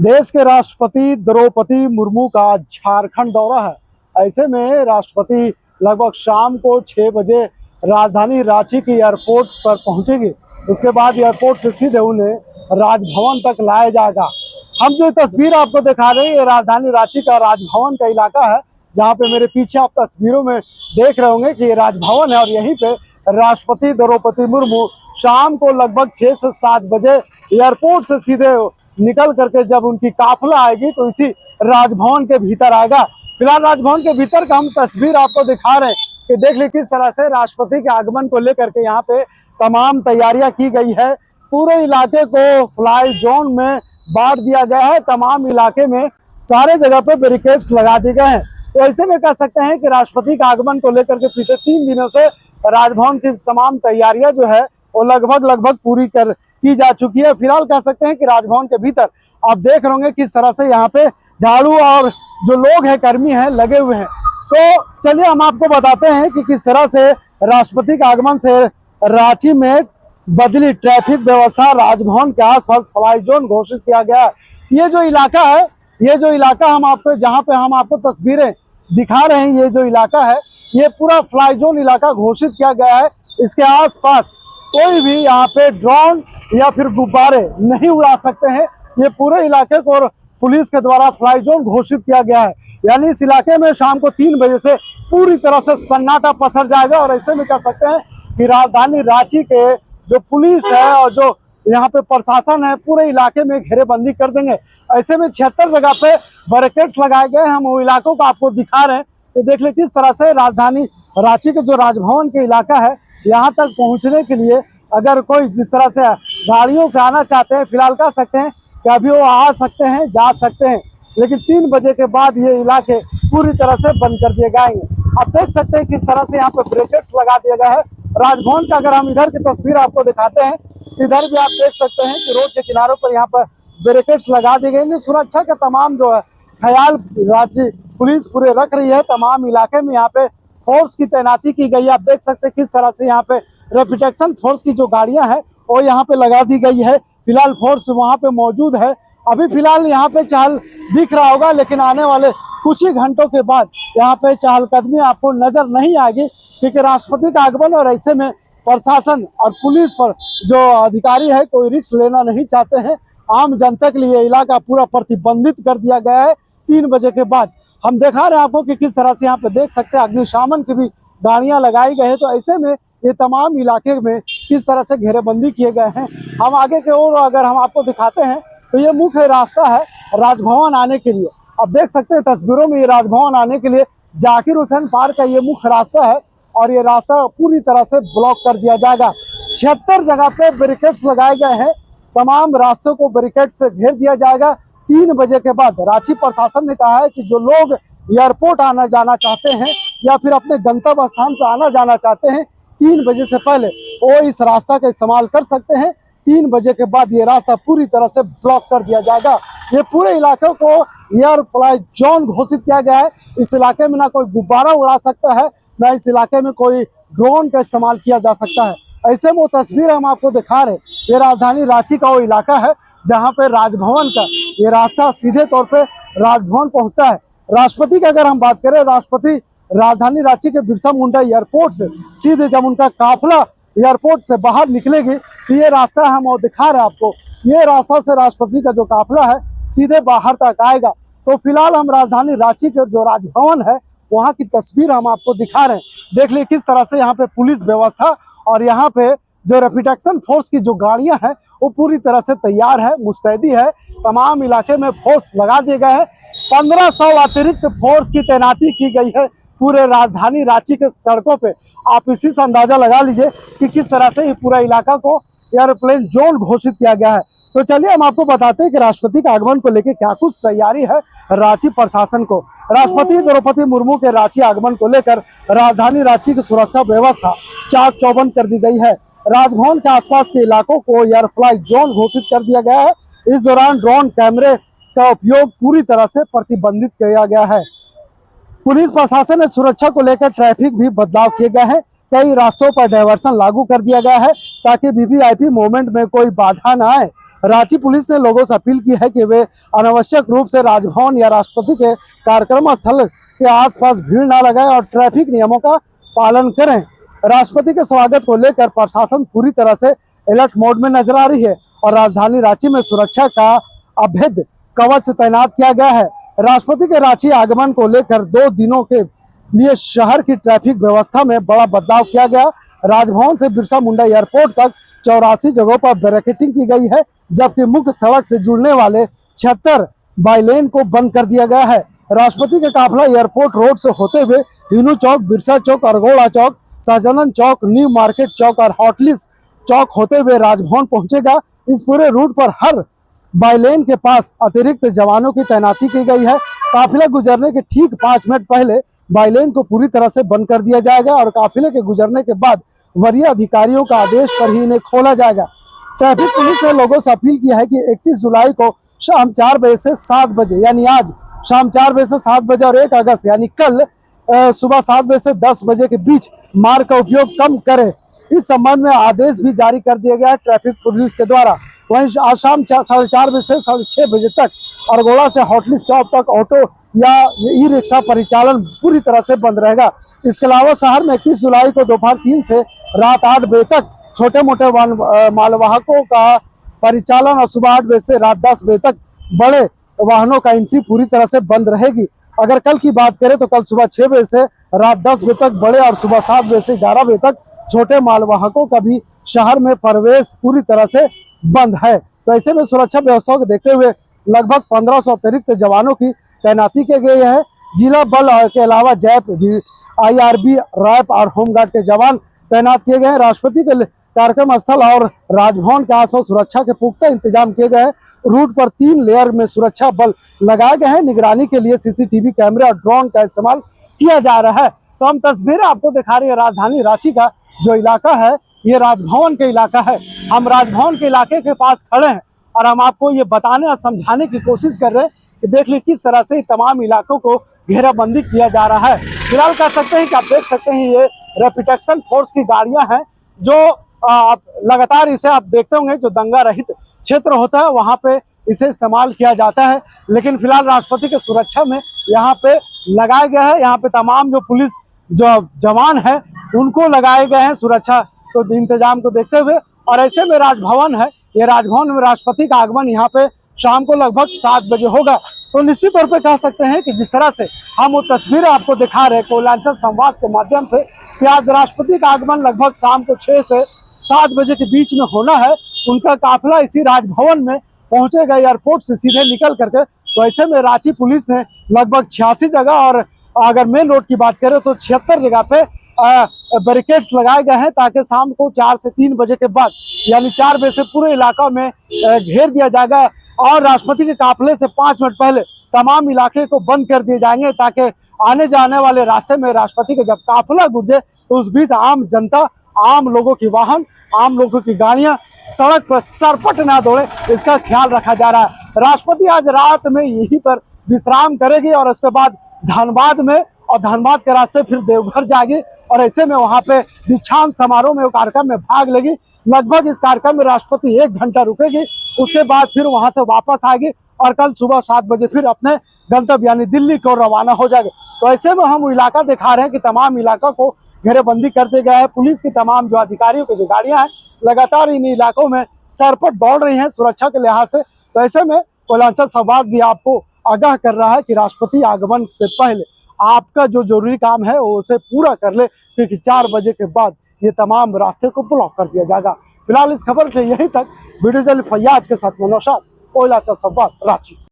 देश के राष्ट्रपति द्रौपदी मुर्मू का झारखंड दौरा है। ऐसे में राष्ट्रपति लगभग शाम को 6 बजे राजधानी रांची की एयरपोर्ट पर पहुंचेगी। उसके बाद एयरपोर्ट से सीधे उन्हें राजभवन तक लाया जाएगा। हम जो तस्वीर आपको दिखा रहे हैं ये राजधानी रांची का राजभवन का इलाका है, जहां पे मेरे पीछे आप तस्वीरों में देख रहे होंगे कि ये राजभवन है और यहीं पे राष्ट्रपति द्रौपदी मुर्मू शाम को लगभग 6 से 7 बजे एयरपोर्ट से सीधे निकल करके जब उनकी काफिला आएगी तो इसी राजभवन के भीतर आएगा। फिलहाल राजभवन के भीतर का हम तस्वीर आपको दिखा रहे हैं कि देख ली किस तरह से राष्ट्रपति के आगमन को लेकर के यहाँ पे तमाम तैयारियां की गई है। पूरे इलाके को फ्लाई जोन में बांट दिया गया है। तमाम इलाके में सारे जगह पे बैरिकेड्स लगा दिए गए हैं। तो ऐसे में कह सकते हैं कि राष्ट्रपति के आगमन को लेकर के पिछले 3 दिनों से राजभवन की तमाम तैयारियां जो है वो लगभग पूरी की जा चुकी है। फिलहाल कह सकते हैं कि राजभवन के भीतर आप देख रहे होंगे किस तरह से यहाँ पे झाड़ू और जो लोग हैं कर्मी हैं लगे हुए हैं। तो चलिए हम आपको बताते हैं कि किस तरह से राष्ट्रपति के आगमन से रांची में बदली ट्रैफिक व्यवस्था। राजभवन के आसपास फ्लाई जोन घोषित किया गया है। ये जो इलाका हम आपको जहाँ पे हम आपको तस्वीरें दिखा रहे हैं, ये जो इलाका है ये पूरा फ्लाई जोन इलाका घोषित किया गया है। इसके आसपास कोई भी यहाँ पे ड्रोन या फिर गुब्बारे नहीं उड़ा सकते हैं। ये पूरे इलाके को पुलिस के द्वारा फ्लाई जोन घोषित किया गया है। यानी इस इलाके में शाम को 3 बजे से पूरी तरह से सन्नाटा पसर जाएगा। और ऐसे में कह सकते हैं कि राजधानी रांची के जो पुलिस है और जो यहाँ पे प्रशासन है पूरे इलाके में घेरेबंदी कर देंगे। ऐसे में 76 जगह पे बैरिकेड्स लगाए गए हैं। हम वो इलाकों को आपको दिखा रहे हैं कि देख ले किस तरह से राजधानी रांची के जो राजभवन के इलाका है यहाँ तक पहुँचने के लिए अगर कोई जिस तरह से गाड़ियों से आना चाहते हैं, फिलहाल कह सकते हैं कि अभी वो आ सकते हैं, जा सकते हैं, लेकिन 3 बजे के बाद ये इलाके पूरी तरह से बंद कर दिए जाएंगे। आप देख सकते हैं किस तरह से यहाँ पे बैरिकेड्स लगा दिया गया है राजभवन का। अगर हम इधर की तस्वीर आपको दिखाते हैं, इधर भी आप देख सकते हैं कि रोड के किनारों पर यहाँ पर बैरिकेड्स लगा दिए गए। सुरक्षा का तमाम जो है ख्याल राज्य पुलिस पूरे रख रही है। तमाम इलाके में यहाँ पे फोर्स की तैनाती की गई है। आप देख सकते हैं किस तरह से यहाँ पे प्रोटेक्शन फोर्स की जो गाड़ियां हैं वो यहाँ पे लगा दी गई है। फिलहाल फोर्स वहाँ पे मौजूद है। अभी फिलहाल यहाँ पे चहल दिख रहा होगा, लेकिन आने वाले कुछ ही घंटों के बाद यहाँ पे चहलकदमी आपको नजर नहीं आएगी, क्योंकि राष्ट्रपति का आगमन और ऐसे में प्रशासन और पुलिस पर जो अधिकारी है कोई रिस्क लेना नहीं चाहते हैं। आम जनता के लिए इलाका पूरा प्रतिबंधित कर दिया गया है। 3 बजे के बाद हम दिखा रहे हैं आपको कि किस तरह से यहाँ पे देख सकते हैं अग्निशमन की भी गाड़ियां लगाई गई है। तो ऐसे में ये तमाम इलाके में किस तरह से घेरेबंदी किए गए हैं। हम आगे के ओर अगर हम आपको दिखाते हैं तो ये मुख्य रास्ता है राजभवन आने के लिए। आप देख सकते हैं तस्वीरों में ये राजभवन आने के लिए जाकिर हुसैन पार्क का ये मुख्य रास्ता है और ये रास्ता पूरी तरह से ब्लॉक कर दिया जाएगा। 76 जगह पे बैरिकेड्स लगाए गए हैं। तमाम रास्तों को बैरिकेड से घेर दिया जाएगा। 3 बजे के बाद रांची प्रशासन ने कहा है कि जो लोग एयरपोर्ट आना जाना चाहते हैं या फिर अपने गंतव्य स्थान पर आना जाना चाहते हैं 3 बजे से पहले वो इस रास्ता का इस्तेमाल कर सकते हैं। 3 बजे के बाद ये रास्ता पूरी तरह से ब्लॉक कर दिया जाएगा। ये पूरे इलाके को एयर फ्लाई जोन घोषित किया गया है। इस इलाके में ना कोई गुब्बारा उड़ा सकता है, ना इस इलाके में कोई ड्रोन का इस्तेमाल किया जा सकता है। ऐसे में वो तस्वीर हम आपको दिखा रहे, ये राजधानी रांची का वो इलाका है जहाँ पे राजभवन का ये रास्ता सीधे तौर पे राजभवन पहुँचता है। राष्ट्रपति की अगर हम बात करें, राष्ट्रपति राजधानी रांची के बिरसा मुंडा एयरपोर्ट से सीधे जब उनका काफिला एयरपोर्ट से बाहर निकलेगी तो ये रास्ता हम और दिखा रहे हैं आपको। ये रास्ता से राष्ट्रपति का जो काफिला है सीधे बाहर तक आएगा। तो फिलहाल हम राजधानी रांची के जो राजभवन है वहाँ की तस्वीर हम आपको दिखा रहे हैं। देख ली किस तरह से यहाँ पे पुलिस व्यवस्था और यहाँ पे जो प्रोटेक्शन फोर्स की जो गाड़ियां हैं वो पूरी तरह से तैयार है, मुस्तैदी है। तमाम इलाके में फोर्स लगा दिए गए हैं। 1500 अतिरिक्त फोर्स की तैनाती की गई है पूरे राजधानी रांची के सड़कों पे। आप इसी से अंदाजा लगा लीजिए कि किस तरह से ये पूरा इलाका को एयरप्लेन जोन घोषित किया गया है। तो चलिए हम आपको बताते हैं कि राष्ट्रपति के आगमन को लेकर क्या कुछ तैयारी है रांची प्रशासन को। राष्ट्रपति द्रौपदी मुर्मू के रांची आगमन को लेकर राजधानी रांची की सुरक्षा व्यवस्था चाक चौबंद कर दी गई है। राजभवन के आसपास के इलाकों को एयर फ्लाई जोन घोषित कर दिया गया है। इस दौरान ड्रोन कैमरे का उपयोग पूरी तरह से प्रतिबंधित किया गया है। पुलिस प्रशासन ने सुरक्षा को लेकर ट्रैफिक भी बदलाव किए गए हैं। कई रास्तों पर डायवर्सन लागू कर दिया गया है ताकि वीवीआईपी मूवमेंट में कोई बाधा न आए। रांची पुलिस ने लोगों से अपील की है कि वे अनावश्यक रूप से राजभवन या राष्ट्रपति के कार्यक्रम स्थल के आसपास भीड़ न लगाएं और ट्रैफिक नियमों का पालन करें। राष्ट्रपति के स्वागत को लेकर प्रशासन पूरी तरह से अलर्ट मोड में नजर आ रही है और राजधानी रांची में सुरक्षा का अभेद कवच तैनात किया गया है। राष्ट्रपति के रांची आगमन को लेकर 2 दिनों के लिए शहर की ट्रैफिक व्यवस्था में बड़ा बदलाव किया गया। राजभवन से बिरसा मुंडा एयरपोर्ट तक 84 जगहों पर बैरिकेडिंग की गई है, जबकि मुख्य सड़क से जुड़ने वाले 76 बाईलेन को बंद कर दिया गया है। राष्ट्रपति का काफिला एयरपोर्ट रोड से होते हुए हिनू चौक, बिरसा चौक, अरगोड़ा चौक, सहजानंद चौक, न्यू मार्केट चौक और हॉटलिस चौक होते हुए राजभवन पहुंचेगा। इस पूरे रूट पर हर बाईलेन के पास अतिरिक्त जवानों की तैनाती की गई है। काफिला गुजरने के ठीक 5 मिनट पहले बाईलेन को पूरी तरह से बंद कर दिया जाएगा और काफिले के गुजरने के बाद वरीय अधिकारियों का आदेश पर ही इन्हें खोला जाएगा। ट्रैफिक पुलिस ने लोगों से अपील की है कि 31 जुलाई को शाम 4 बजे से 7 बजे यानी आज शाम 4 बजे से 7 बजे और 1 अगस्त यानी कल सुबह 7 बजे से 10 बजे के बीच मार्ग का उपयोग कम करें। इस संबंध में आदेश भी जारी कर दिया गया है ट्रैफिक पुलिस के द्वारा। वहीं आज शाम 4:30 बजे से 6:30 बजे तक अरगोड़ा से हॉटलिस चौक तक ऑटो या ई रिक्शा परिचालन पूरी तरह से बंद रहेगा। इसके अलावा शहर में 31 जुलाई को दोपहर 3 से रात 8 बजे तक छोटे मोटे मालवाहकों का परिचालन और सुबह 8 बजे से रात 10 बजे तक बड़े वाहनों का एंट्री पूरी तरह से बंद रहेगी। अगर कल की बात करें तो कल सुबह 6 बजे से रात 10 बजे तक बड़े और सुबह 7 बजे से 11 बजे तक छोटे मालवाहकों का भी शहर में प्रवेश पूरी तरह से बंद है। तो ऐसे में सुरक्षा व्यवस्थाओं को देखते हुए लगभग 1500 अतिरिक्त जवानों की तैनाती की गई है। जिला बल के अलावा जैप, IRB, रैप और होमगार्ड के जवान तैनात किए गए हैं। राष्ट्रपति के कार्यक्रम स्थल और राजभवन के आसपास सुरक्षा के पुख्ता इंतजाम किए गए हैं। रूट पर 3 लेयर में सुरक्षा बल लगाए गए हैं। निगरानी के लिए CCTV कैमरे और ड्रोन का इस्तेमाल किया जा रहा है। तो हम तस्वीरें आपको दिखा रही है राजधानी रांची का जो इलाका है, ये राजभवन के इलाका है। हम राजभवन के इलाके के पास खड़े हैं और हम आपको ये बताने और समझाने की कोशिश कर रहे हैं कि देख लीजिए किस तरह से तमाम इलाकों को घेराबंदी किया जा रहा है। फिलहाल कह सकते हैं कि आप देख सकते हैं ये रेपिटेक्शन फोर्स की गाड़ियां हैं जो आप लगातार इसे आप देखते होंगे जो दंगा रहित क्षेत्र होता है वहां पे इसे इस्तेमाल किया जाता है। लेकिन फिलहाल राष्ट्रपति के सुरक्षा में यहाँ पे लगाया गया है। यहाँ पे तमाम जो पुलिस जो जवान है उनको लगाए गए हैं सुरक्षा तो इंतजाम को देखते हुए। और ऐसे में राजभवन है, ये राजभवन में राष्ट्रपति का आगमन यहाँ पे शाम को लगभग 7 बजे होगा। तो निश्चित तौर पे कह सकते हैं कि जिस तरह से हम वो तस्वीरें आपको दिखा रहे हैं कोयलांचल संवाद के माध्यम से कि आज राष्ट्रपति का आगमन लगभग शाम को 6 से 7 बजे के बीच में होना है। उनका काफिला इसी राजभवन में पहुंचेगा एयरपोर्ट से सीधे निकल करके। तो ऐसे में रांची पुलिस ने लगभग 86 जगह और अगर मेन रोड की बात करें तो 76 जगह पे बैरिकेड्स लगाए गए हैं ताकि शाम को 4 से 3 बजे के बाद यानी 4 बजे से पूरे इलाका में घेर दिया जाएगा और राष्ट्रपति के काफिले से 5 मिनट पहले तमाम इलाके को बंद कर दिए जाएंगे ताकि आने जाने वाले रास्ते में राष्ट्रपति का जब काफिला गुजरे तो उस बीच आम जनता, आम लोगों की वाहन, आम लोगों की गाड़ियां सड़क पर सरपट ना दौड़े, इसका ख्याल रखा जा रहा है। राष्ट्रपति आज रात में यहीं पर विश्राम करेगी और उसके बाद धनबाद में और धनबाद के रास्ते फिर देवघर जाएगी और ऐसे में वहां पे दीक्षांत समारोह में कार्यक्रम में भाग लेगी। लगभग इस कार्यक्रम में राष्ट्रपति 1 घंटा रुकेगी, उसके बाद फिर वहां से वापस आएगी और कल सुबह 7 बजे फिर अपने गंतव्य यानी दिल्ली को रवाना हो जाएगी। तो ऐसे में हम इलाका दिखा रहे हैं कि तमाम इलाका को घेरेबंदी कर दिया गया है। पुलिस की तमाम जो अधिकारियों की जो गाड़ियां हैं लगातार इन इलाकों में सरपट दौड़ रही हैं सुरक्षा के लिहाज से। तो ऐसे में कोयलांचल संवाद भी आपको आगाह कर रहा है कि राष्ट्रपति आगमन से पहले आपका जो जरूरी काम है वो उसे पूरा कर ले, क्योंकि 4 बजे के बाद ये तमाम रास्ते को ब्लॉक कर दिया जाएगा। फिलहाल इस खबर के यहीं तक। वीडियो जर्नलिस्ट फैयाज के साथ मनोज, कोयलांचल संवाद, रांची।